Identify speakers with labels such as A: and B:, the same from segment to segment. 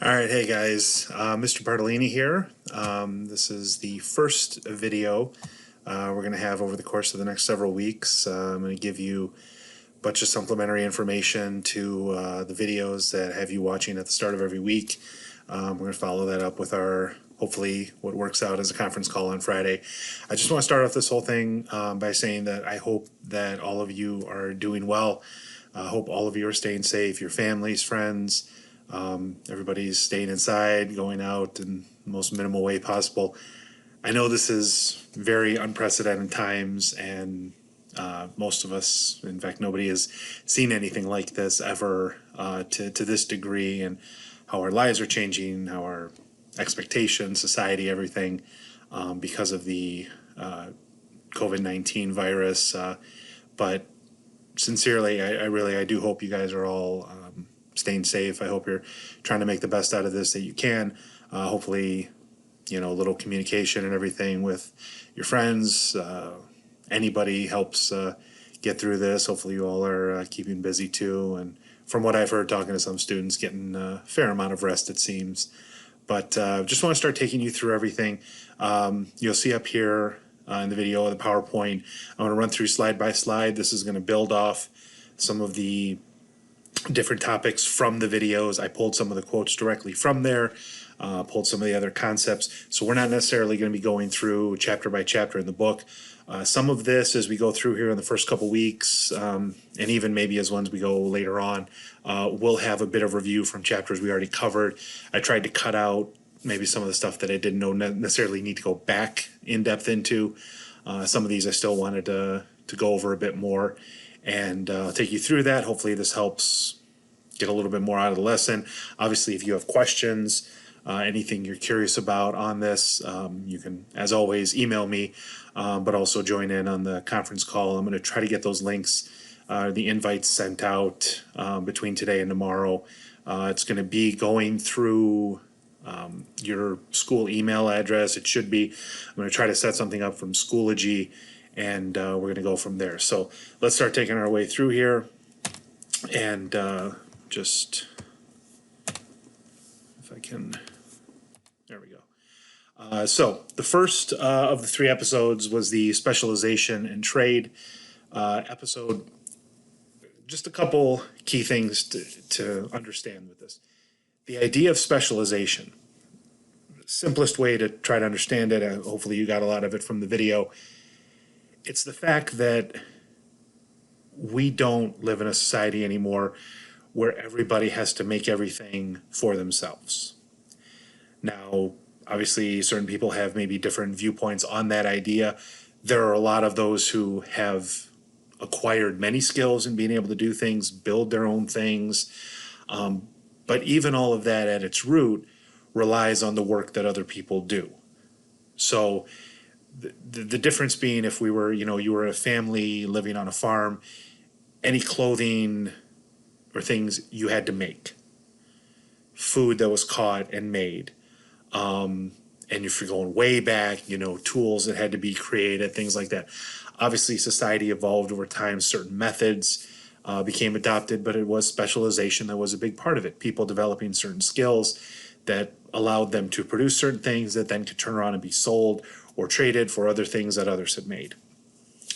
A: All right, hey guys, Mr. Bartolini here. This is the first video we're going to have over the course of the next several weeks. I'm going to give you a bunch of supplementary information to the videos that have you watching at the start of every week. We're going to follow that up with our, hopefully, what works out as a conference call on Friday. I just want to start off this whole thing by saying that I hope that all of you are doing well. I hope all of you are staying safe, your families, friends. Everybody's staying inside, going out in the most minimal way possible. I know this is very unprecedented times, and most of us, in fact, nobody has seen anything like this ever to this degree, and how our lives are changing, how our expectations, society, everything, because of the COVID-19 virus. But sincerely, I do hope you guys are all staying safe. I hope you're trying to make the best out of this that you can. Hopefully, a little communication and everything with your friends, anybody helps get through this. Hopefully you all are keeping busy too. And from what I've heard, talking to some students, getting a fair amount of rest, it seems. But just want to start taking you through everything. You'll see up here in the video, the PowerPoint, I'm going to run through slide by slide. This is going to build off some of the different topics from the videos. I pulled some of the quotes directly from there, pulled some of the other concepts. So we're not necessarily going to be going through chapter by chapter in the book. Some of this, as we go through here in the first couple weeks, and even maybe as ones we go later on, we'll have a bit of review from chapters we already covered. I tried to cut out maybe some of the stuff that I didn't know necessarily need to go back in depth into. Some of these I still wanted to go over a bit more, and I'll take you through that. Hopefully this helps get a little bit more out of the lesson. Obviously, if you have questions, anything you're curious about on this, you can, as always, email me, but also join in on the conference call. I'm going to try to get those links, the invites sent out between today and tomorrow. It's going to be going through your school email address. It should be. I'm going to try to set something up from Schoology, and we're going to go from there. So let's start taking our way through here, and just, if I can, there we go. So the first of the 3 episodes was the specialization and trade episode. Just a couple key things to understand with this. The idea of specialization, simplest way to try to understand it, hopefully you got a lot of it from the video, it's the fact that we don't live in a society anymore where everybody has to make everything for themselves. Now, obviously, certain people have maybe different viewpoints on that idea. There are a lot of those who have acquired many skills in being able to do things, build their own things. But even all of that at its root relies on the work that other people do. So the difference being, if we were, you were a family living on a farm, any clothing or things you had to make, food that was caught and made, and if you're going way back, tools that had to be created, things like that. Obviously, society evolved over time. Certain methods became adopted, but it was specialization that was a big part of it. People developing certain skills that allowed them to produce certain things that then could turn around and be sold or traded for other things that others had made.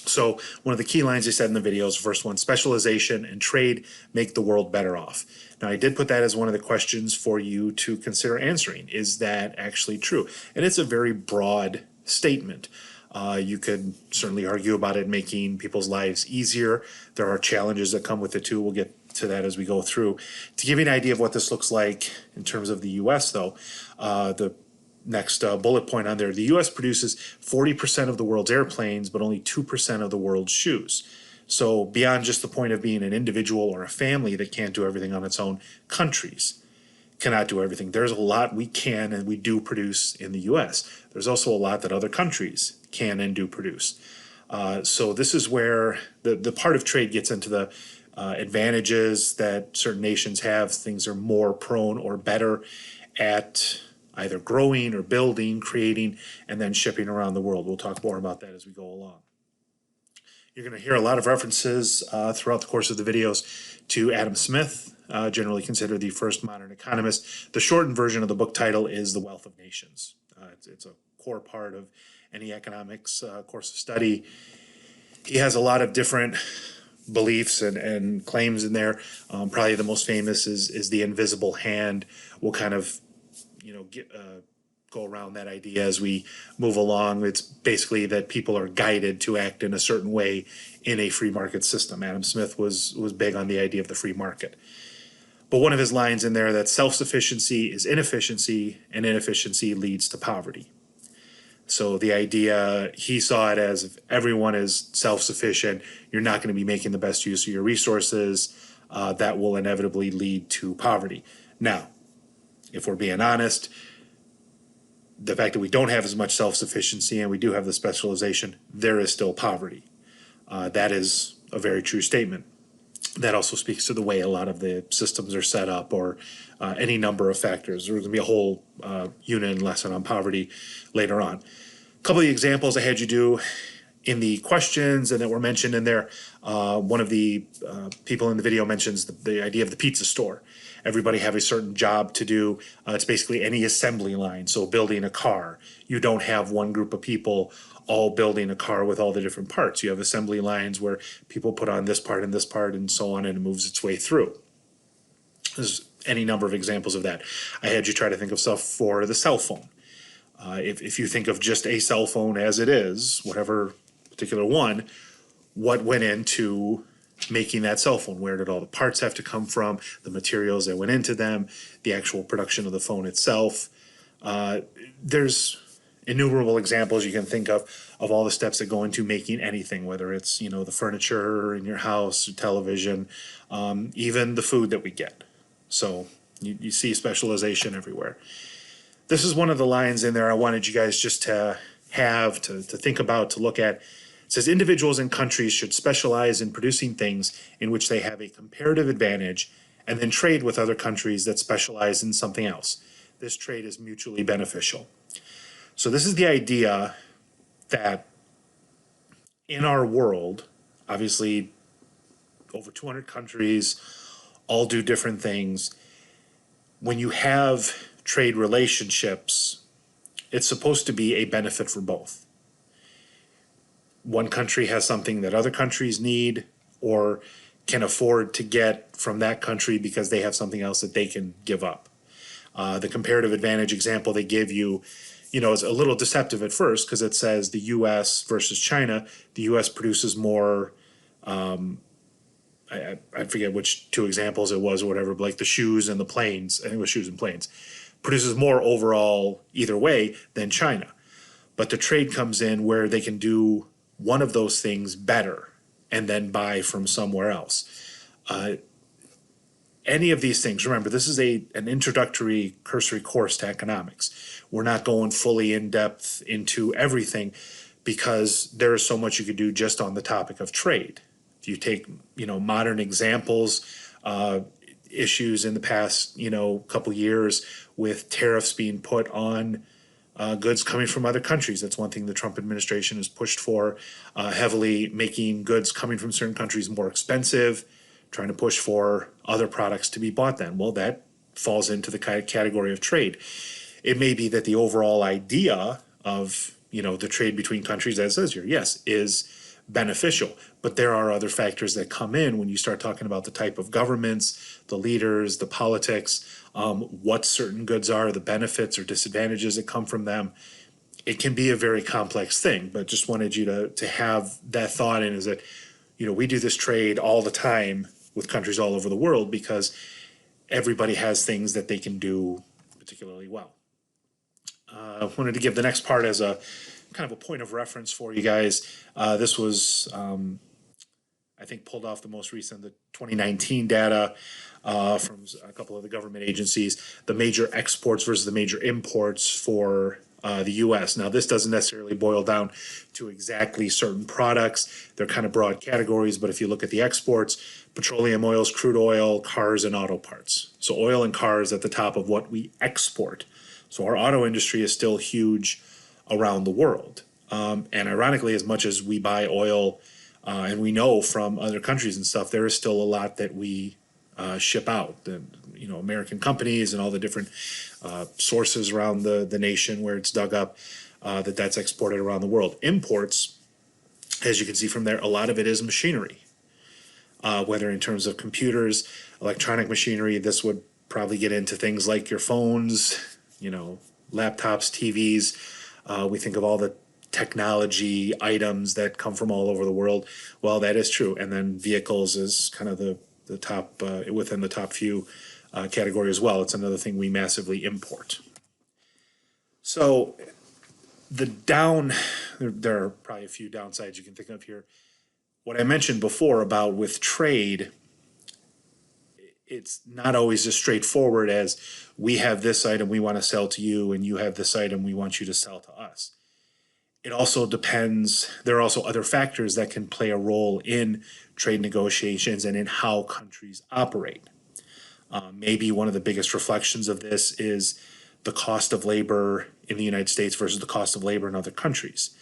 A: So one of the key lines they said in the video is verse 1, specialization and trade make the world better off. Now, I did put that as one of the questions for you to consider answering. Is that actually true? And it's a very broad statement. You could certainly argue about it making people's lives easier. There are challenges that come with it too. We'll get to that as we go through. To give you an idea of what this looks like in terms of the U.S., though, the next bullet point on there, the U.S. produces 40% of the world's airplanes, but only 2% of the world's shoes. So beyond just the point of being an individual or a family that can't do everything on its own, countries cannot do everything. There's a lot we can and we do produce in the U.S. There's also a lot that other countries can and do produce. So this is where the part of trade gets into the advantages that certain nations have. Things are more prone or better at either growing or building, creating, and then shipping around the world. We'll talk more about that as we go along. You're going to hear a lot of references throughout the course of the videos to Adam Smith, generally considered the first modern economist. The shortened version of the book title is The Wealth of Nations. It's a core part of any economics course of study. He has a lot of different beliefs and claims in there. Probably the most famous is the invisible hand. We'll kind of, go around that idea as we move along. It's basically that people are guided to act in a certain way in a free market system. Adam Smith was big on the idea of the free market. But one of his lines in there that self-sufficiency is inefficiency, and inefficiency leads to poverty. So the idea, he saw it as if everyone is self-sufficient, you're not going to be making the best use of your resources. That will inevitably lead to poverty. Now, if we're being honest, the fact that we don't have as much self-sufficiency and we do have the specialization, there is still poverty. That is a very true statement. That also speaks to the way a lot of the systems are set up, or any number of factors. There's going to be a whole unit and lesson on poverty later on. A couple of the examples I had you do in the questions and that were mentioned in there. One of the people in the video mentions the idea of the pizza store. Everybody have a certain job to do. It's basically any assembly line. So building a car, you don't have one group of people all building a car with all the different parts. You have assembly lines where people put on this part and so on, and it moves its way through. There's any number of examples of that. I had you try to think of stuff for the cell phone. If you think of just a cell phone as it is, whatever particular one, what went into making that cell phone? Where did all the parts have to come from? The materials that went into them, the actual production of the phone itself. There's innumerable examples you can think of all the steps that go into making anything, whether it's, the furniture in your house, television, even the food that we get. So you see specialization everywhere. This is one of the lines in there I wanted you guys just to have, to think about, to look at. It says individuals and countries should specialize in producing things in which they have a comparative advantage, and then trade with other countries that specialize in something else. This trade is mutually beneficial. So this is the idea that in our world, obviously over 200 countries all do different things. When you have trade relationships, it's supposed to be a benefit for both. One country has something that other countries need or can afford to get from that country because they have something else that they can give up. The comparative advantage example they give you, is a little deceptive at first because it says the U.S. versus China. The U.S. produces more, I forget which two examples it was or whatever, but like the shoes and the planes, I think it was shoes and planes, produces more overall either way than China. But the trade comes in where they can do one of those things better and then buy from somewhere else. Any of these things, remember, this is an introductory cursory course to economics. We're not going fully in depth into everything because there is so much you could do just on the topic of trade. If you take, modern examples, issues in the past, couple years with tariffs being put on goods coming from other countries. That's one thing the Trump administration has pushed for heavily, making goods coming from certain countries more expensive, trying to push for other products to be bought then. Well, that falls into the category of trade. It may be that the overall idea of, the trade between countries, as it says here, yes, is beneficial. But there are other factors that come in when you start talking about the type of governments, the leaders, the politics, what certain goods are, the benefits or disadvantages that come from them. It can be a very complex thing, but just wanted you to have that thought in, is that, we do this trade all the time with countries all over the world because everybody has things that they can do particularly well. I wanted to give the next part as a kind of a point of reference for you guys. This was, I think, pulled off the most recent, the 2019 data from a couple of the government agencies, the major exports versus the major imports for the U.S. Now, this doesn't necessarily boil down to exactly certain products. They're kind of broad categories, but if you look at the exports, petroleum oils, crude oil, cars, and auto parts. So oil and cars at the top of what we export. So our auto industry is still huge around the world. And ironically, as much as we buy oil and we know from other countries and stuff, there is still a lot that we ship out. The American companies and all the different sources around the nation where it's dug up, that's exported around the world. Imports, as you can see from there, a lot of it is machinery, whether in terms of computers, electronic machinery. This would probably get into things like your phones, laptops, TVs. We think of all the technology items that come from all over the world. Well, that is true. And then vehicles is kind of the top, within the top few category as well. It's another thing we massively import. So there are probably a few downsides you can think of here. What I mentioned before about with trade, it's not always as straightforward as we have this item we want to sell to you and you have this item we want you to sell to us. It also depends, there are also other factors that can play a role in trade negotiations and in how countries operate. Maybe one of the biggest reflections of this is the cost of labor in the United States versus the cost of labor in other countries.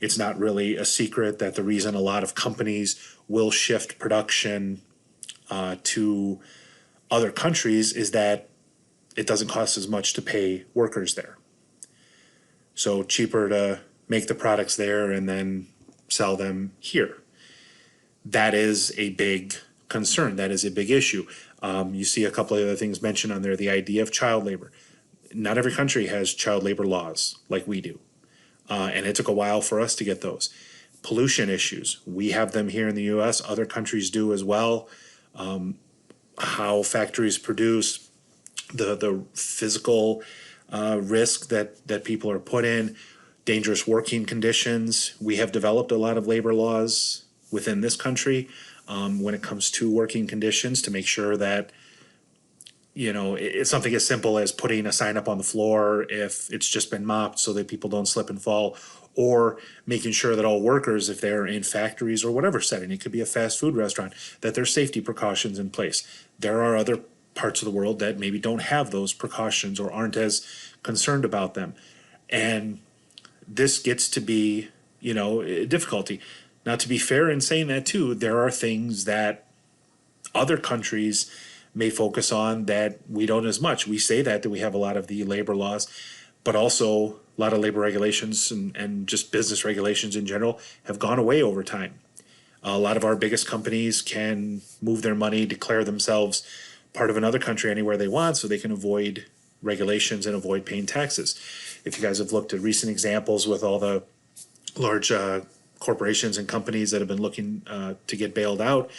A: It's not really a secret that the reason a lot of companies will shift production to other countries is that it doesn't cost as much to pay workers there. So cheaper to make the products there and then sell them here. That is a big concern. That is a big issue. You see a couple of other things mentioned on there. The idea of child labor. Not every country has child labor laws like we do. And it took a while for us to get those. Pollution issues. We have them here in the US. Other countries do as well. How factories produce, the physical risk that people are put in, dangerous working conditions. We have developed a lot of labor laws within this country when it comes to working conditions to make sure that it's something as simple as putting a sign up on the floor if it's just been mopped so that people don't slip and fall, or making sure that all workers, if they're in factories or whatever setting, it could be a fast food restaurant, that there's safety precautions in place. There are other parts of the world that maybe don't have those precautions or aren't as concerned about them. And this gets to be, a difficulty. Now, to be fair in saying that too, there are things that other countries may focus on that we don't as much. We say that we have a lot of the labor laws, but also a lot of labor regulations and just business regulations in general have gone away over time. A lot of our biggest companies can move their money, declare themselves part of another country anywhere they want so they can avoid regulations and avoid paying taxes. If you guys have looked at recent examples with all the large corporations and companies that have been looking to get bailed out,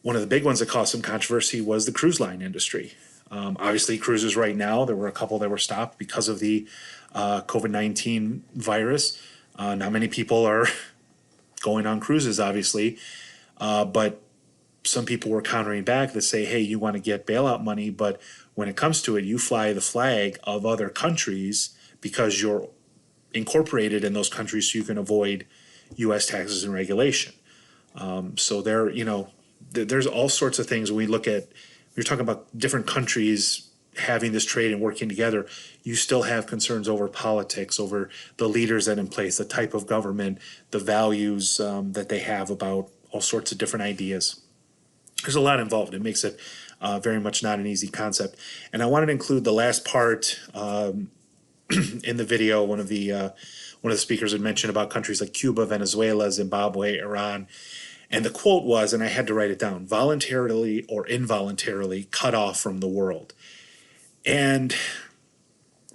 A: one of the big ones that caused some controversy was the cruise line industry. Obviously, cruises right now, there were a couple that were stopped because of the COVID-19 virus. Not many people are going on cruises, obviously, but some people were countering back that say, hey, you want to get bailout money, but when it comes to it, you fly the flag of other countries because you're incorporated in those countries so you can avoid U.S. taxes and regulation. So there's all sorts of things. When we look at, you're talking about different countries having this trade and working together, you still have concerns over politics, over the leaders that in place, the type of government, the values that they have about all sorts of different ideas. There's a lot involved. It makes it very much not an easy concept. And I wanted to include the last part in the video. One of the speakers had mentioned about countries like Cuba, Venezuela, Zimbabwe, Iran. And the quote was, and I had to write it down, voluntarily or involuntarily cut off from the world. And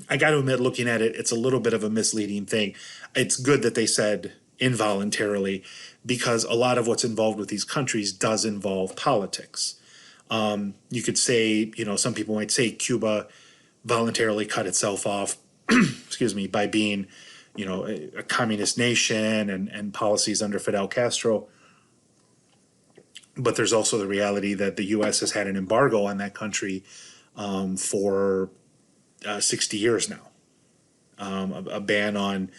A: I got to admit, looking at it, it's a little bit of a misleading thing. It's good that they said involuntarily because a lot of what's involved with these countries does involve politics. You could say, some people might say Cuba voluntarily cut itself off, excuse me, by being, a communist nation and policies under Fidel Castro. But there's also the reality that the U.S. has had an embargo on that country for 60 years now, a ban on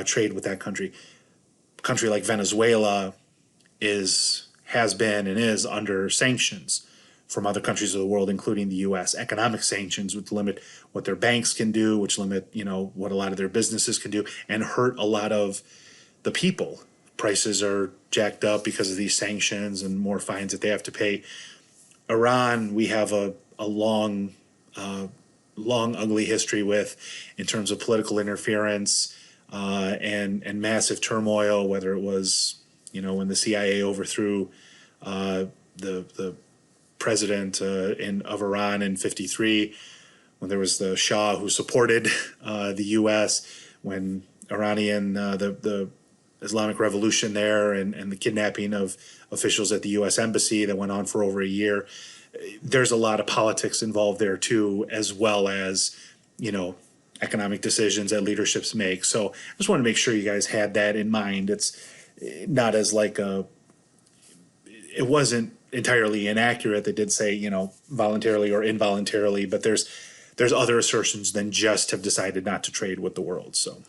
A: trade with that country. A country like Venezuela has been and is under sanctions from other countries of the world, including the U.S. Economic sanctions, which limit what their banks can do, which limit what a lot of their businesses can do, and hurt a lot of the people. Prices are jacked up because of these sanctions and more fines that they have to pay. Iran, we have a long, long, ugly history with in terms of political interference and massive turmoil, whether it was, when the CIA overthrew the president of Iran in '53, when there was the Shah who supported the U.S., when the Islamic Revolution there and the kidnapping of officials at the U.S. Embassy that went on for over a year. There's a lot of politics involved there too, as well as, economic decisions that leaderships make. So I just want to make sure you guys had that in mind. It's not as it wasn't entirely inaccurate. They did say, voluntarily or involuntarily, but there's other assertions than just have decided not to trade with the world. So,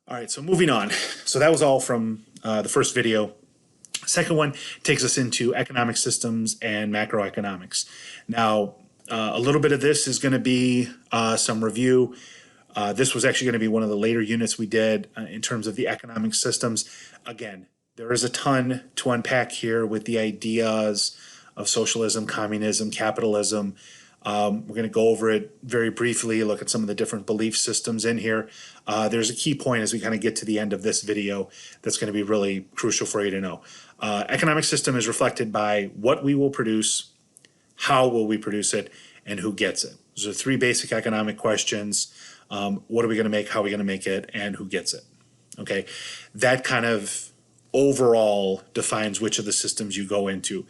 A: all right, so moving on. So that was all from the first video. Second one takes us into economic systems and macroeconomics. Now, a little bit of this is going to be some review. This was actually going to be one of the later units we did in terms of the economic systems. Again, there is a ton to unpack here with the ideas of socialism, communism, capitalism. We're going to go over it very briefly, look at some of the different belief systems in here. There's a key point as we kind of get to the end of this video that's going to be really crucial for you to know. Economic system is reflected by what we will produce, how will we produce it, and who gets it. Those are three basic economic questions. What are we going to make, how are we going to make it, and who gets it? Okay, that kind of overall defines which of the systems you go into,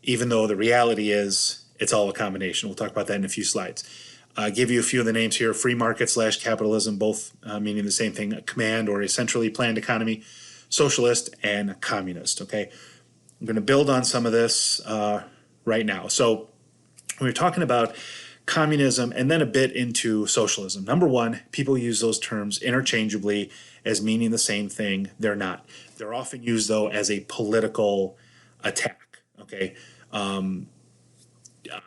A: even though the reality is it's all a combination. We'll talk about that in a few slides. Give you a few of the names here: free market / capitalism, both meaning the same thing, a command or a centrally planned economy, socialist, and communist. Okay, I'm going to build on some of this right now. So we're talking about communism and then a bit into socialism. Number one, people use those terms interchangeably as meaning the same thing. They're not. They're often used, though, as a political attack. Okay.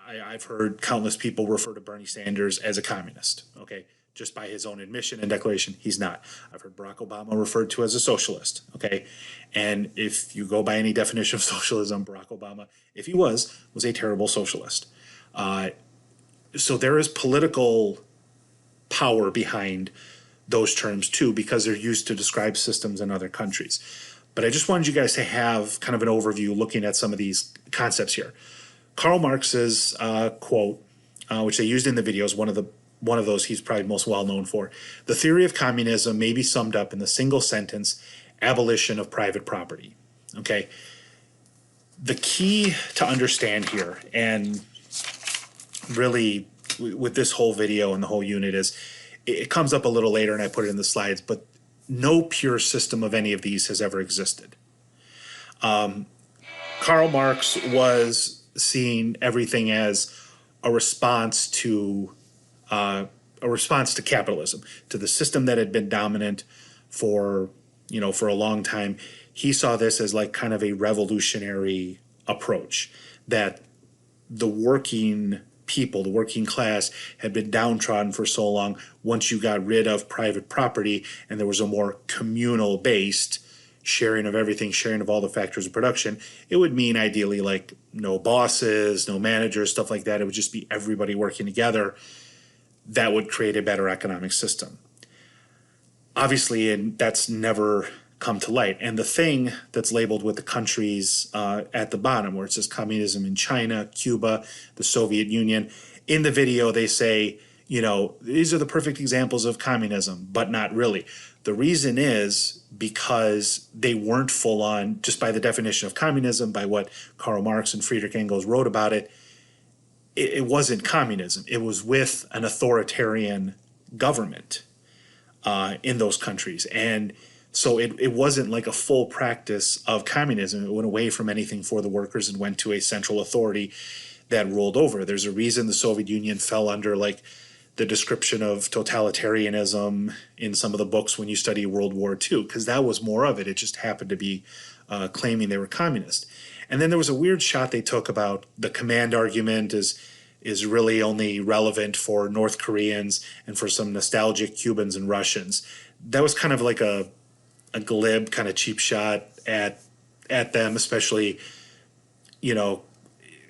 A: I've heard countless people refer to Bernie Sanders as a communist, okay, just by his own admission and declaration. He's not. I've heard Barack Obama referred to as a socialist, okay, and if you go by any definition of socialism, Barack Obama, if he was a terrible socialist. So there is political power behind those terms too, because they're used to describe systems in other countries. But I just wanted you guys to have kind of an overview looking at some of these concepts here. Karl Marx's quote, which they used in the video, is one of those he's probably most well known for. The theory of communism may be summed up in the single sentence: abolition of private property. Okay. The key to understand here, and really with this whole video and the whole unit, is it comes up a little later and I put it in the slides, but no pure system of any of these has ever existed. Karl Marx was seeing everything as a response to capitalism, to the system that had been dominant for a long time. He saw this as like kind of a revolutionary approach, that the working people, the working class, had been downtrodden for so long. Once you got rid of private property and there was a more communal based sharing of everything, sharing of all the factors of production, it would mean ideally like no bosses, no managers, stuff like that. It would just be everybody working together. That would create a better economic system. Obviously, and that's never come to light. And the thing that's labeled with the countries at the bottom, where it says communism in China, Cuba, the Soviet Union, in the video they say, these are the perfect examples of communism, but not really. The reason is because they weren't full on, just by the definition of communism, by what Karl Marx and Friedrich Engels wrote about it, it wasn't communism. It was with an authoritarian government in those countries. And so it wasn't like a full practice of communism. It went away from anything for the workers and went to a central authority that ruled over. There's a reason the Soviet Union fell under like the description of totalitarianism in some of the books when you study World War II, because that was more of it. It just happened to be claiming they were communist. And then there was a weird shot they took about the command argument is really only relevant for North Koreans and for some nostalgic Cubans and Russians. That was kind of like a glib, kind of cheap shot at them, especially,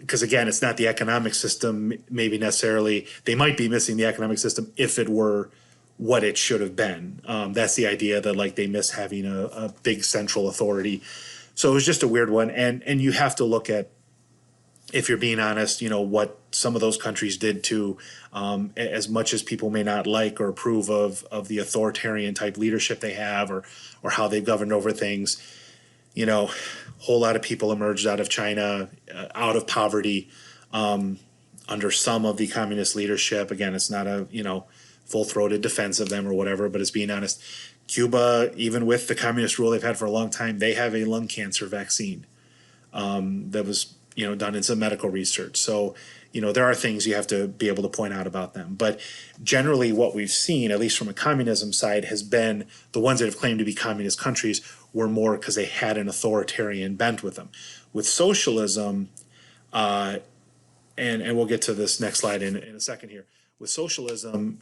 A: because again, it's not the economic system, maybe necessarily. They might be missing the economic system if it were what it should have been. That's the idea, that like they miss having a big central authority. So it was just a weird one. And you have to look at, if you're being honest, what some of those countries did to, as much as people may not like or approve of the authoritarian type leadership they have, or how they've governed over things. A whole lot of people emerged out of China, out of poverty, under some of the communist leadership. Again, it's not a full-throated defense of them or whatever, but it's being honest. Cuba, even with the communist rule they've had for a long time, they have a lung cancer vaccine that was done in some medical research. So there are things you have to be able to point out about them. But generally what we've seen, at least from a communism side, has been the ones that have claimed to be communist countries were more because they had an authoritarian bent with them. With socialism, and we'll get to this next slide in a second here. With socialism,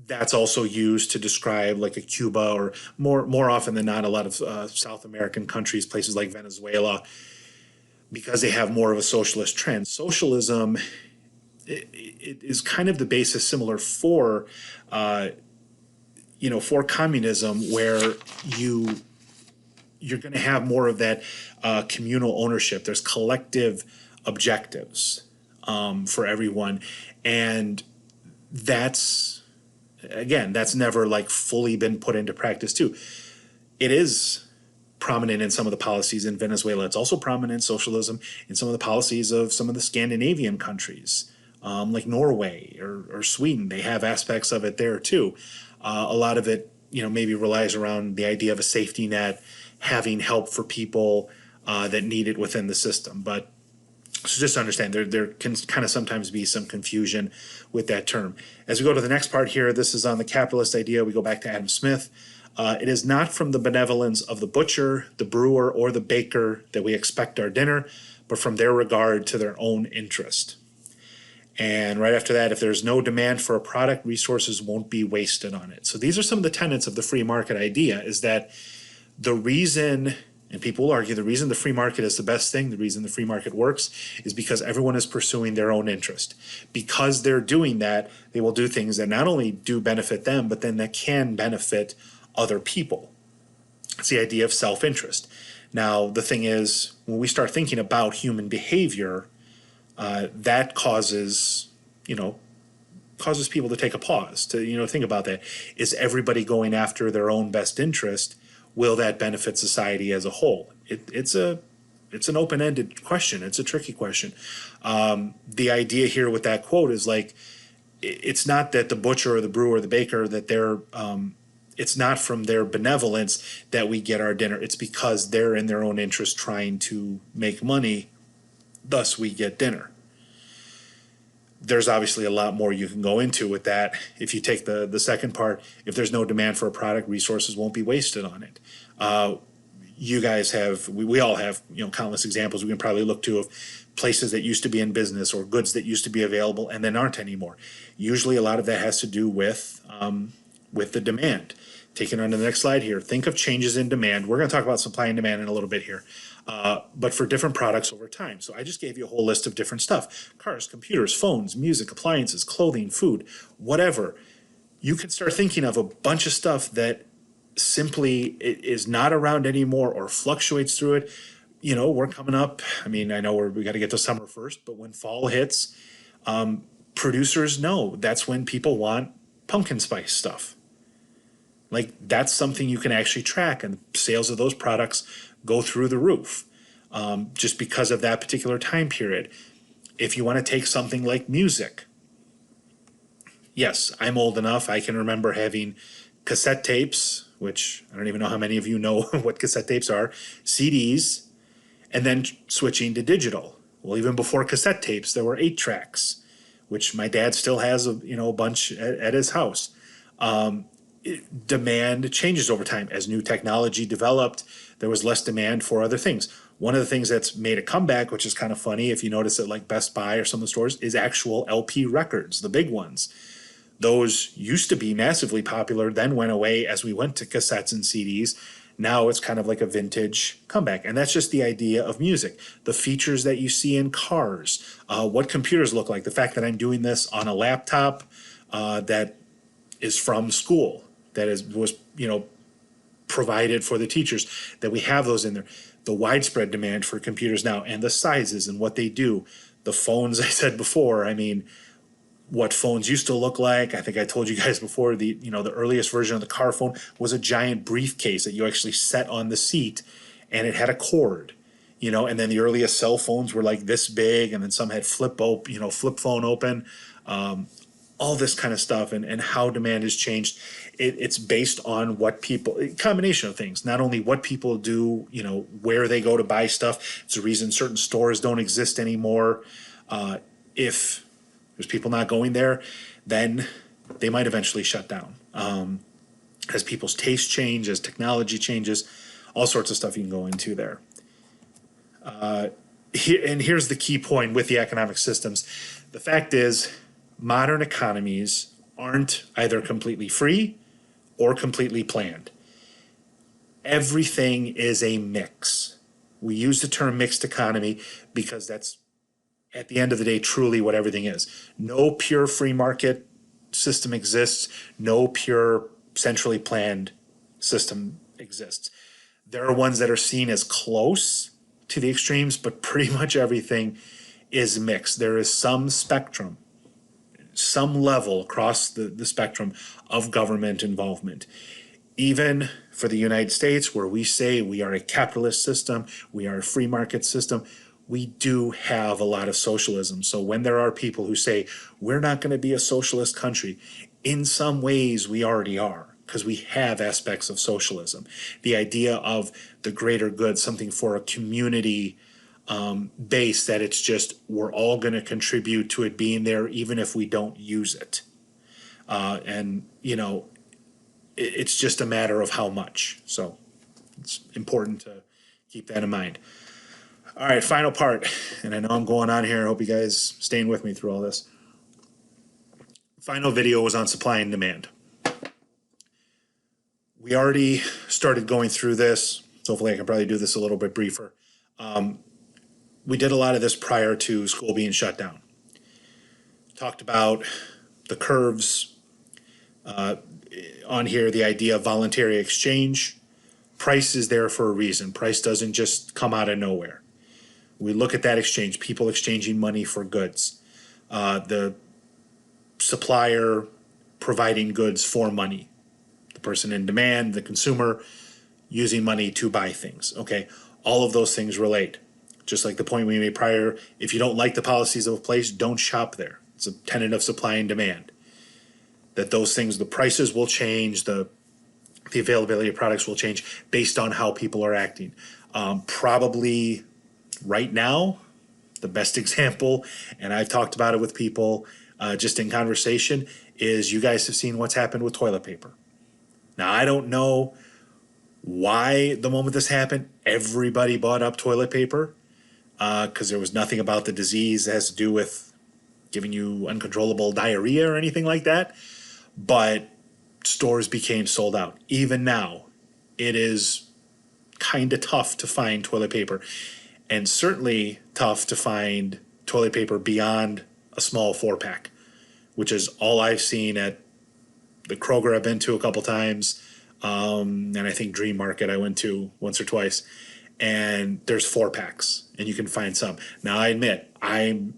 A: that's also used to describe like a Cuba, or more often than not, a lot of South American countries, places like Venezuela, because they have more of a socialist trend. Socialism, it is kind of the basis similar for communism, where you're going to have more of that communal ownership. There's collective objectives for everyone, and that's never like fully been put into practice too. It is prominent in some of the policies in Venezuela. It's also prominent, socialism, in some of the policies of some of the Scandinavian countries, like Norway or Sweden. They have aspects of it there too. A lot of it, maybe relies around the idea of a safety net, having help for people that need it within the system. But so just understand, there can kind of sometimes be some confusion with that term. As we go to the next part here, this is on the capitalist idea. We go back to Adam Smith. It is not from the benevolence of the butcher, the brewer, or the baker that we expect our dinner, but from their regard to their own interest. And right after that, if there's no demand for a product, resources won't be wasted on it. So these are some of the tenets of the free market idea, is that the reason, and people will argue, the reason the free market is the best thing, the reason the free market works, is because everyone is pursuing their own interest. Because they're doing that, they will do things that not only do benefit them, but then that can benefit other people. It's the idea of self-interest. Now, the thing is, when we start thinking about human behavior, that causes people to take a pause, to think about that. Is everybody going after their own best interest? Will that benefit society as a whole? It's an open-ended question. It's a tricky question. The idea here with that quote is like, it's not that the butcher or the brewer or the baker, that they're it's not from their benevolence that we get our dinner. It's because they're in their own interest trying to make money, thus we get dinner. There's obviously a lot more you can go into with that. If you take the second part, if there's no demand for a product, resources won't be wasted on it. You guys have, we all have, countless examples we can probably look to of places that used to be in business, or goods that used to be available and then aren't anymore. Usually a lot of that has to do with the demand. Taking on to the next slide here, think of changes in demand. We're going to talk about supply and demand in a little bit here, but for different products over time. So I just gave you a whole list of different stuff: cars, computers, phones, music, appliances, clothing, food, whatever. You can start thinking of a bunch of stuff that simply is not around anymore or fluctuates through it. We're coming up. I mean, I know we got to get to summer first, but when fall hits, producers know that's when people want pumpkin spice stuff. Like, that's something you can actually track, and sales of those products go through the roof, just because of that particular time period. If you want to take something like music, yes, I'm old enough. I can remember having cassette tapes, which I don't even know how many of you know what cassette tapes are, CDs, and then switching to digital. Well, even before cassette tapes, there were 8 tracks, which my dad still has a bunch at his house. Demand changes over time. As new technology developed, there was less demand for other things. One of the things that's made a comeback, which is kind of funny, if you notice it like Best Buy or some of the stores, is actual LP records, the big ones. Those used to be massively popular, then went away as we went to cassettes and CDs. Now it's kind of like a vintage comeback. And that's just the idea of music. The features that you see in cars, what computers look like, the fact that I'm doing this on a laptop that is from school, that was provided for the teachers, that we have those in there. The widespread demand for computers now and the sizes and what they do. The phones, I said before, I mean, what phones used to look like. I think I told you guys before, the earliest version of the car phone was a giant briefcase that you actually set on the seat, and it had a cord, and then the earliest cell phones were like this big, and then some had flip phone open, all this kind of stuff, and how demand has changed. It's based on what people, a combination of things, not only what people do, where they go to buy stuff. It's the reason certain stores don't exist anymore. If there's people not going there, then they might eventually shut down. As people's tastes change, as technology changes, all sorts of stuff you can go into there. And here's the key point with the economic systems. The fact is, modern economies aren't either completely free or completely planned. Everything is a mix. We use the term mixed economy because that's, at the end of the day, truly what everything is. No pure free market system exists. No pure centrally planned system exists. There are ones that are seen as close to the extremes, but pretty much everything is mixed. There is some spectrum, some level across the spectrum of government involvement. Even for the United States, where we say we are a capitalist system, we are a free market system, we do have a lot of socialism. So when there are people who say, we're not going to be a socialist country, in some ways we already are, because we have aspects of socialism. The idea of the greater good, something for a community base, that it's just we're all going to contribute to it being there even if we don't use it. It's just a matter of how much. So it's important to keep that in mind. All right, final part, and I know I'm going on here. I hope you guys staying with me through all this. Final video was on supply and demand. We already started going through this, so hopefully I can probably do this a little bit briefer. We did a lot of this prior to school being shut down. Talked about the curves on here, the idea of voluntary exchange. Price is there for a reason. Price doesn't just come out of nowhere. We look at that exchange, people exchanging money for goods, the supplier providing goods for money, the person in demand, the consumer using money to buy things. Okay, all of those things relate. Just like the point we made prior, if you don't like the policies of a place, don't shop there. It's a tenet of supply and demand. That those things, the prices will change, the availability of products will change based on how people are acting. Probably right now, the best example, and I've talked about it with people just in conversation, is you guys have seen what's happened with toilet paper. Now, I don't know why the moment this happened, everybody bought up toilet paper, because there was nothing about the disease that has to do with giving you uncontrollable diarrhea or anything like that. But stores became sold out. Even now, it is kind of tough to find toilet paper, and certainly tough to find toilet paper beyond a small 4-pack, which is all I've seen at the Kroger I've been to a couple times, and I think Dream Market I went to once or twice, and there's 4-packs, and you can find some. Now, I admit, I'm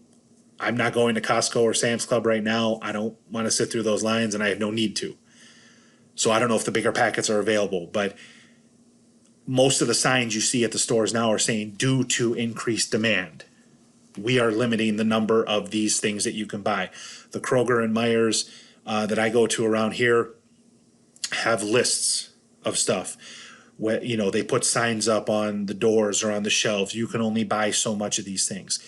A: not going to Costco or Sam's Club right now. I don't want to sit through those lines, and I have no need to. So I don't know if the bigger packets are available, but most of the signs you see at the stores now are saying, due to increased demand, we are limiting the number of these things that you can buy. The Kroger and Meijer that I go to around here have lists of stuff. Where, they put signs up on the doors or on the shelves. You can only buy so much of these things.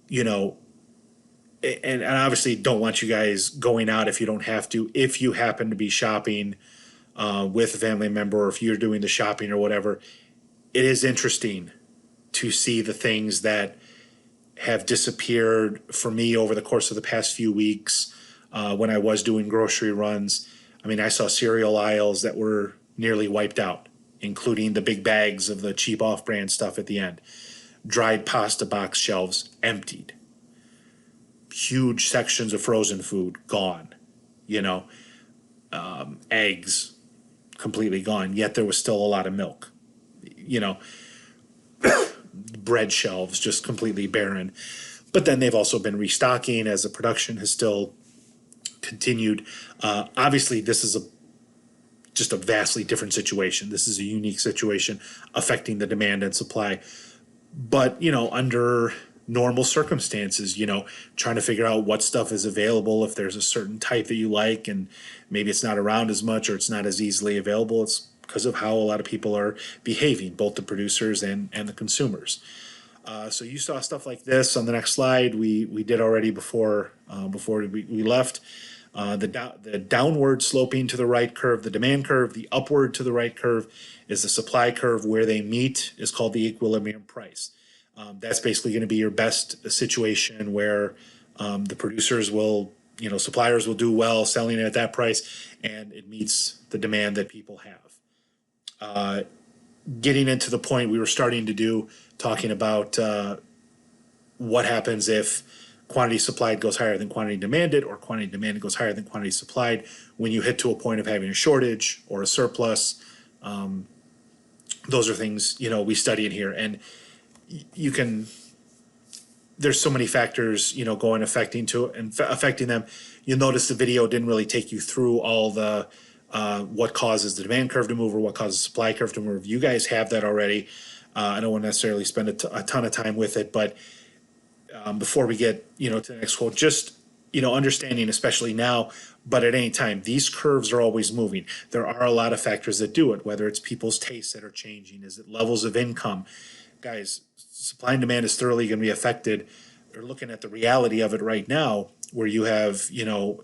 A: And obviously don't want you guys going out if you don't have to. If you happen to be shopping with a family member, or if you're doing the shopping or whatever, it is interesting to see the things that have disappeared for me over the course of the past few weeks when I was doing grocery runs. I mean, I saw cereal aisles that were nearly wiped out. including the big bags of the cheap off-brand stuff at the end. Dried pasta box shelves emptied. Huge sections of frozen food gone. You know, eggs completely gone. Yet there was still a lot of milk. You know, bread shelves just completely barren. But then they've also been restocking as the production has still continued. Obviously, this is just a vastly different situation. This is a unique situation affecting the demand and supply. But, you know, under normal circumstances, you know, trying to figure out what stuff is available, if there's a certain type that you like and maybe it's not around as much or it's not as easily available, it's because of how a lot of people are behaving, both the producers and the consumers. So you saw stuff like this on the next slide. We did already before we left. The downward sloping to the right curve, the demand curve, the upward to the right curve is the supply curve. Where they meet is called the equilibrium price. That's basically going to be your best situation where the producers will, you know, suppliers will do well selling it at that price and it meets the demand that people have. Getting into the point we were starting to do, talking about what happens if quantity supplied goes higher than quantity demanded, or quantity demanded goes higher than quantity supplied. When you hit to a point of having a shortage or a surplus, those are things, you know, we study in here. And you can, there's so many factors, you know, affecting them. You'll notice the video didn't really take you through all the what causes the demand curve to move or what causes the supply curve to move. You guys have that already. I don't want to necessarily spend a ton of time with it, but before we get, you know, to the next quote, just, you know, understanding, especially now, but at any time, these curves are always moving. There are a lot of factors that do it, whether it's people's tastes that are changing, is it levels of income. Guys, supply and demand is thoroughly going to be affected. They're looking at the reality of it right now, where you have, you know,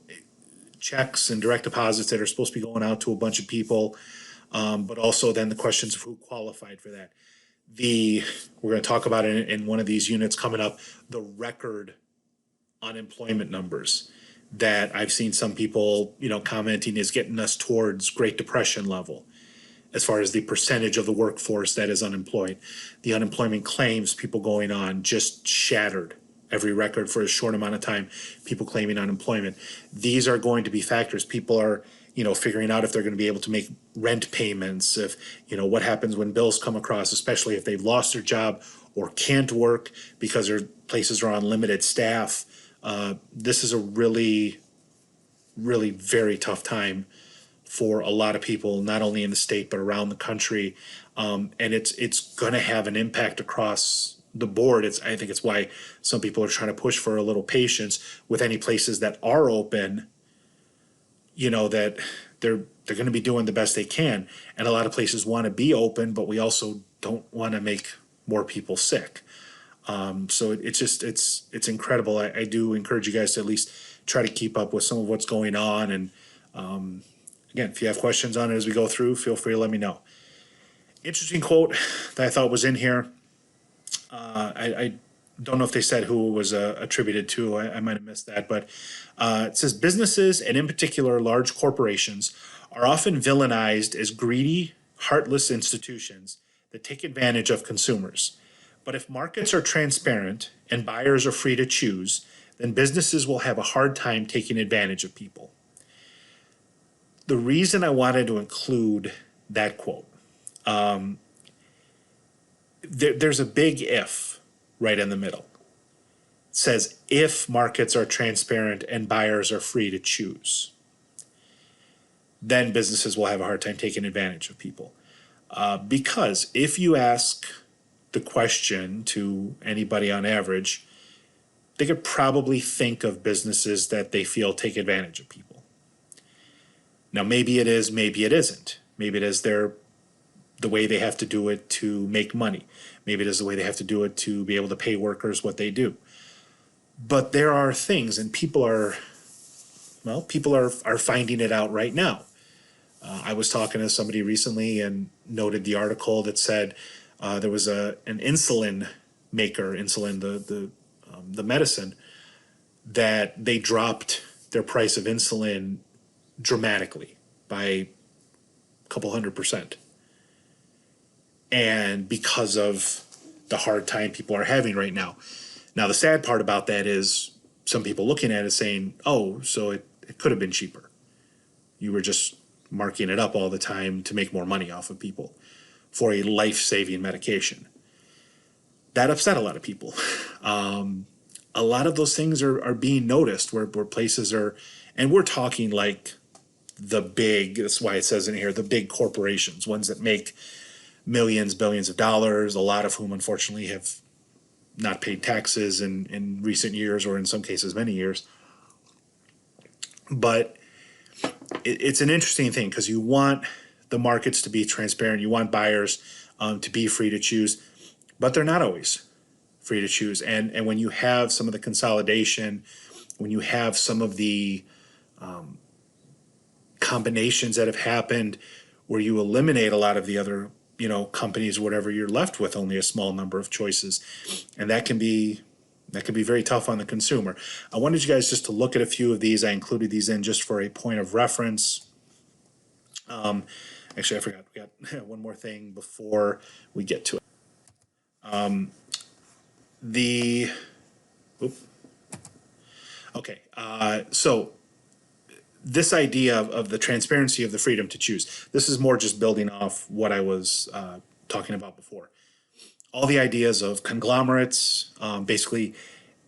A: checks and direct deposits that are supposed to be going out to a bunch of people, but also then the questions of who qualified for that. We're going to talk about it in one of these units coming up, the record unemployment numbers that I've seen some people, you know, commenting is getting us towards Great Depression level as far as the percentage of the workforce that is unemployed. The unemployment claims, people going on, just shattered every record for a short amount of time, people claiming unemployment. These are going to be factors. People are, you know, figuring out if they're going to be able to make rent payments, if, you know, what happens when bills come across, especially if they've lost their job or can't work because their places are on limited staff. This is a really, really very tough time for a lot of people, not only in the state but around the country, and it's going to have an impact across the board. I think it's why some people are trying to push for a little patience with any places that are open. You know, that they're going to be doing the best they can, and a lot of places want to be open, but we also don't want to make more people sick. So it's incredible. I do encourage you guys to at least try to keep up with some of what's going on, and again, if you have questions on it as we go through, feel free to let me know. Interesting quote that I thought was in here. I don't know if they said who it was attributed to. I might have missed that, but it says businesses, and in particular large corporations, are often villainized as greedy, heartless institutions that take advantage of consumers. But if markets are transparent and buyers are free to choose, then businesses will have a hard time taking advantage of people. The reason I wanted to include that quote, there's a big if right in the middle. It says, if markets are transparent and buyers are free to choose, then businesses will have a hard time taking advantage of people. Because if you ask the question to anybody on average, they could probably think of businesses that they feel take advantage of people. Now, maybe it is, maybe it isn't. Maybe it is the way they have to do it to make money. Maybe it is the way they have to do it to be able to pay workers what they do. But there are things, and people are finding it out right now. I was talking to somebody recently and noted the article that said there was an insulin maker, the medicine, that they dropped their price of insulin dramatically by a couple 100%. and because of the hard time people are having right now. Now, the sad part about that is some people looking at it saying, oh, so it could have been cheaper. You were just marking it up all the time to make more money off of people for a life-saving medication. That upset a lot of people. A lot of those things are being noticed where places are, and we're talking like the big, that's why it says in here, the big corporations, ones that make millions, billions of dollars, a lot of whom unfortunately have not paid taxes in recent years, or in some cases many years. But it's an interesting thing because you want the markets to be transparent. You want buyers to be free to choose, but they're not always free to choose. And when you have some of the consolidation, when you have some of the combinations that have happened where you eliminate a lot of the other companies, whatever, you're left with only a small number of choices, and that can be very tough on the consumer. I wanted you guys just to look at a few of these. I included these in just for a point of reference. Actually, I forgot, we got one more thing before we get to it. So this idea of the transparency of the freedom to choose, this is more just building off what I was talking about before. All the ideas of conglomerates, basically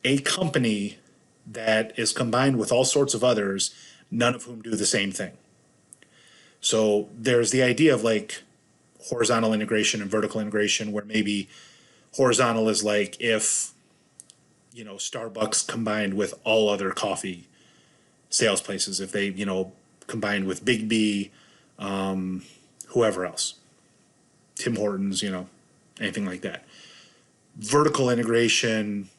A: a company that is combined with all sorts of others, none of whom do the same thing. So there's the idea of like horizontal integration and vertical integration, where maybe horizontal is like if Starbucks combined with all other coffee sales places, if they combined with Big B, whoever else, Tim Hortons, anything like that. Vertical integration,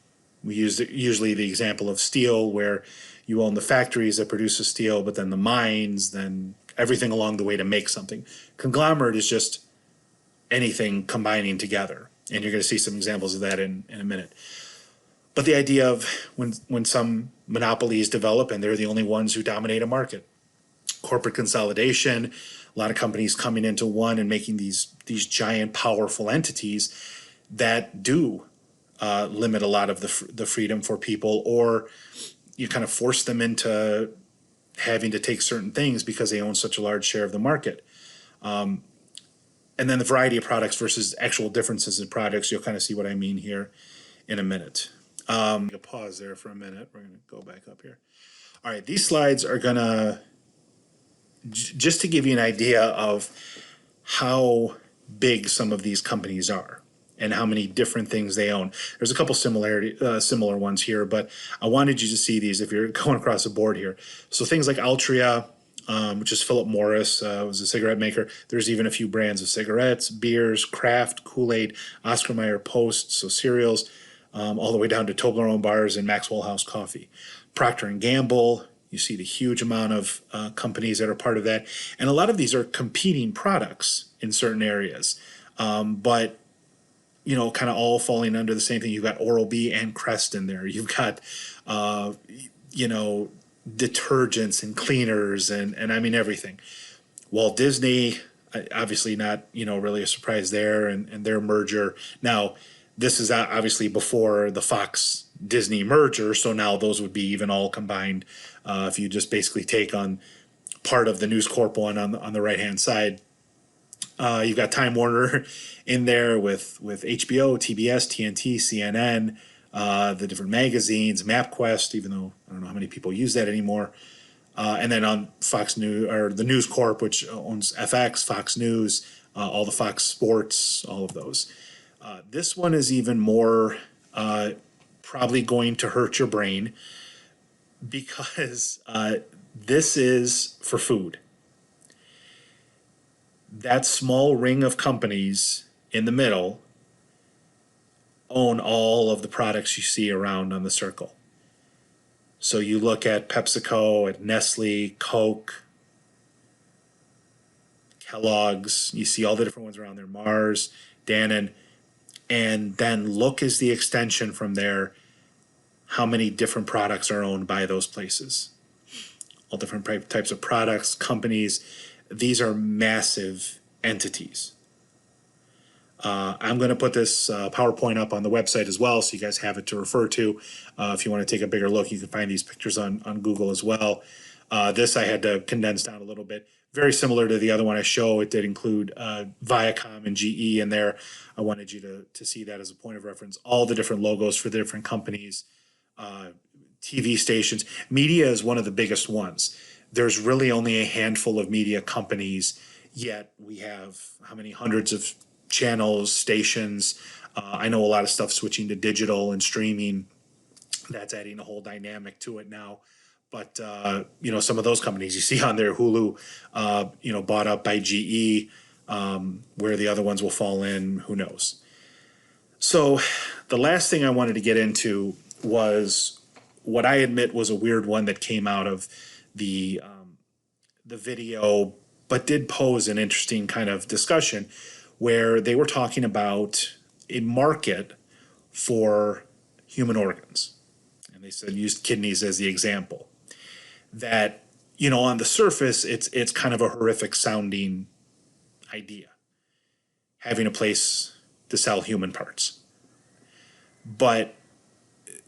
A: we use usually the example of steel, where you own the factories that produce the steel, but then the mines, then everything along the way to make something. Conglomerate is just anything combining together, and you're going to see some examples of that in a minute. But the idea of when some monopolies develop and they're the only ones who dominate a market, corporate consolidation, a lot of companies coming into one and making these giant, powerful entities that do limit a lot of the freedom for people, or you kind of force them into having to take certain things because they own such a large share of the market. And then the variety of products versus actual differences in products, you'll kind of see what I mean here in a minute. I'll pause there for a minute. We're going to go back up here. All right, these slides are going to, just to give you an idea of how big some of these companies are and how many different things they own. There's a couple similar ones here, but I wanted you to see these if you're going across the board here. So things like Altria, which is Philip Morris, was a cigarette maker. There's even a few brands of cigarettes, beers, Kraft, Kool-Aid, Oscar Mayer Post, so cereals, all the way down to Toblerone bars and Maxwell House coffee. Procter & Gamble, you see the huge amount of companies that are part of that. And a lot of these are competing products in certain areas, but kind of all falling under the same thing. You've got Oral-B and Crest in there. You've got, detergents and cleaners and I mean everything. Walt Disney, obviously not, really a surprise there, and their merger. Now, this is obviously before the Fox Disney merger, so now those would be even all combined. If you just basically take on part of the News Corp one on the right hand side, you've got Time Warner in there with HBO, TBS, TNT, CNN, the different magazines, MapQuest, even though I don't know how many people use that anymore. And then on Fox News, or the News Corp, which owns FX, Fox News, all the Fox Sports, all of those. This one is even more probably going to hurt your brain because this is for food. That small ring of companies in the middle own all of the products you see around on the circle. So you look at PepsiCo, at Nestle, Coke, Kellogg's, you see all the different ones around there, Mars, Dannon, and then look as the extension from there, how many different products are owned by those places. All different types of products, companies. These are massive entities. I'm going to put this PowerPoint up on the website as well, so you guys have it to refer to. If you want to take a bigger look, you can find these pictures on Google as well. This I had to condense down a little bit. Very similar to the other one I show. It did include Viacom and GE in there. I wanted you to see that as a point of reference. All the different logos for the different companies, TV stations. Media is one of the biggest ones. There's really only a handful of media companies, yet we have how many hundreds of channels, stations. I know a lot of stuff switching to digital and streaming. That's adding a whole dynamic to it now. But some of those companies you see on there, Hulu, bought up by GE, where the other ones will fall in, who knows. So the last thing I wanted to get into was what I admit was a weird one that came out of the video, but did pose an interesting kind of discussion where they were talking about a market for human organs. And they said, used kidneys as the example. That, on the surface, it's kind of a horrific sounding idea, having a place to sell human parts. But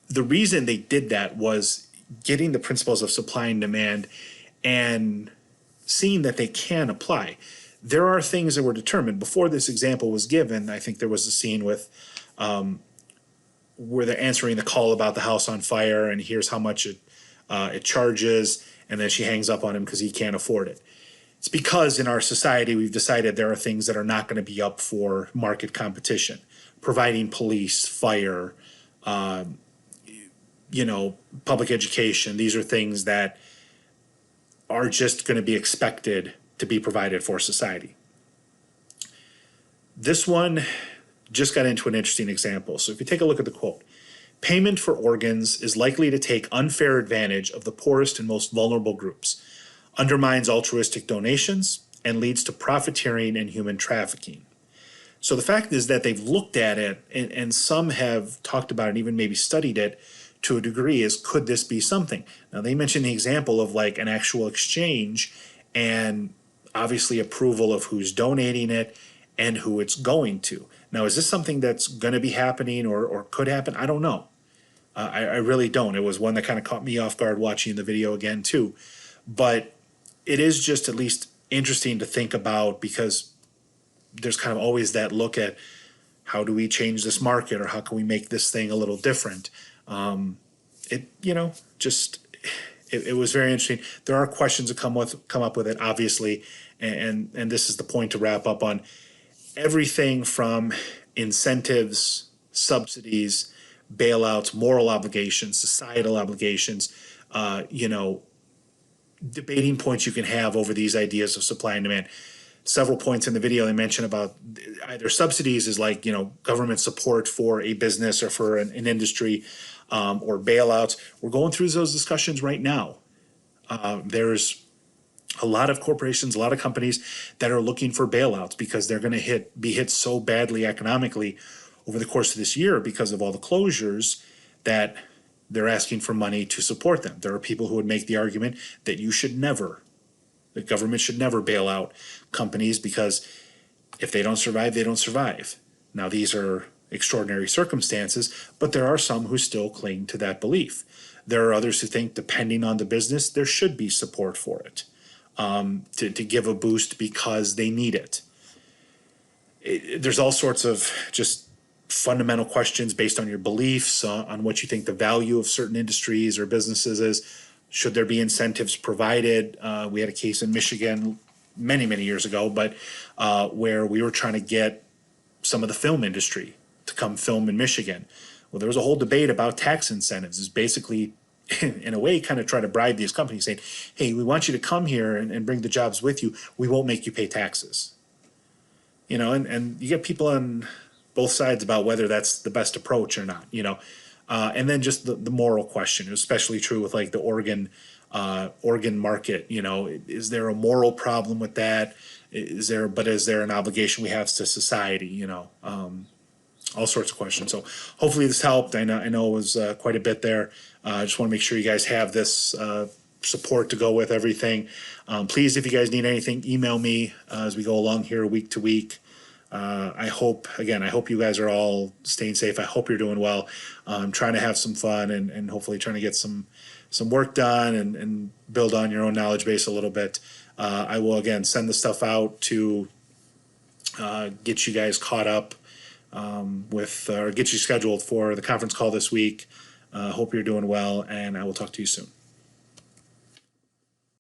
A: the reason they did that was getting the principles of supply and demand and seeing that they can apply. There are things that were determined. Before this example was given, I think there was a scene with where they're answering the call about the house on fire, and here's how much it charges, and then she hangs up on him because he can't afford it. It's because in our society we've decided there are things that are not going to be up for market competition. Providing police, fire, public education. These are things that are just going to be expected to be provided for society. This one just got into an interesting example. So if you take a look at the quote, payment for organs is likely to take unfair advantage of the poorest and most vulnerable groups, undermines altruistic donations, and leads to profiteering and human trafficking. So the fact is that they've looked at it, and some have talked about it, even maybe studied it to a degree, is could this be something? Now they mentioned the example of like an actual exchange and obviously approval of who's donating it and who it's going to. Now, is this something that's going to be happening or could happen? I don't know. I really don't. It was one that kind of caught me off guard watching the video again too. But it is just at least interesting to think about, because there's kind of always that look at how do we change this market, or how can we make this thing a little different. It was very interesting. There are questions that come up with it, obviously, and this is the point to wrap up on. Everything from incentives, subsidies, bailouts, moral obligations, societal obligations, debating points you can have over these ideas of supply and demand. Several points in the video they mention about either subsidies is like, government support for a business or for an industry, or bailouts. We're going through those discussions right now. There's a lot of corporations, a lot of companies that are looking for bailouts because they're going to be hit so badly economically over the course of this year because of all the closures, that they're asking for money to support them. There are people who would make the argument that the government should never bail out companies, because if they don't survive, they don't survive. Now, these are extraordinary circumstances, but there are some who still cling to that belief. There are others who think, depending on the business, there should be support for it, to give a boost because they need it. There's all sorts of just fundamental questions based on your beliefs, on what you think the value of certain industries or businesses is. Should there be incentives provided? We had a case in Michigan many, many years ago, but where we were trying to get some of the film industry to come film in Michigan. Well, there was a whole debate about tax incentives. It's basically, in a way, kind of try to bribe these companies, saying, hey, we want you to come here and bring the jobs with you. We won't make you pay taxes. And you get people on both sides about whether that's the best approach or not, and then just the moral question, especially true with like the organ market. Is there a moral problem with that? Is there an obligation we have to society? All sorts of questions. So hopefully this helped. I know it was quite a bit there. I just want to make sure you guys have this support to go with everything. Please, if you guys need anything, email me as we go along here week to week. I hope you guys are all staying safe. I hope you're doing well. Trying to have some fun and hopefully trying to get some work done and build on your own knowledge base a little bit. I will again send the stuff out to get you guys caught up with or get you scheduled for the conference call this week. Hope you're doing well, and I will talk to you soon.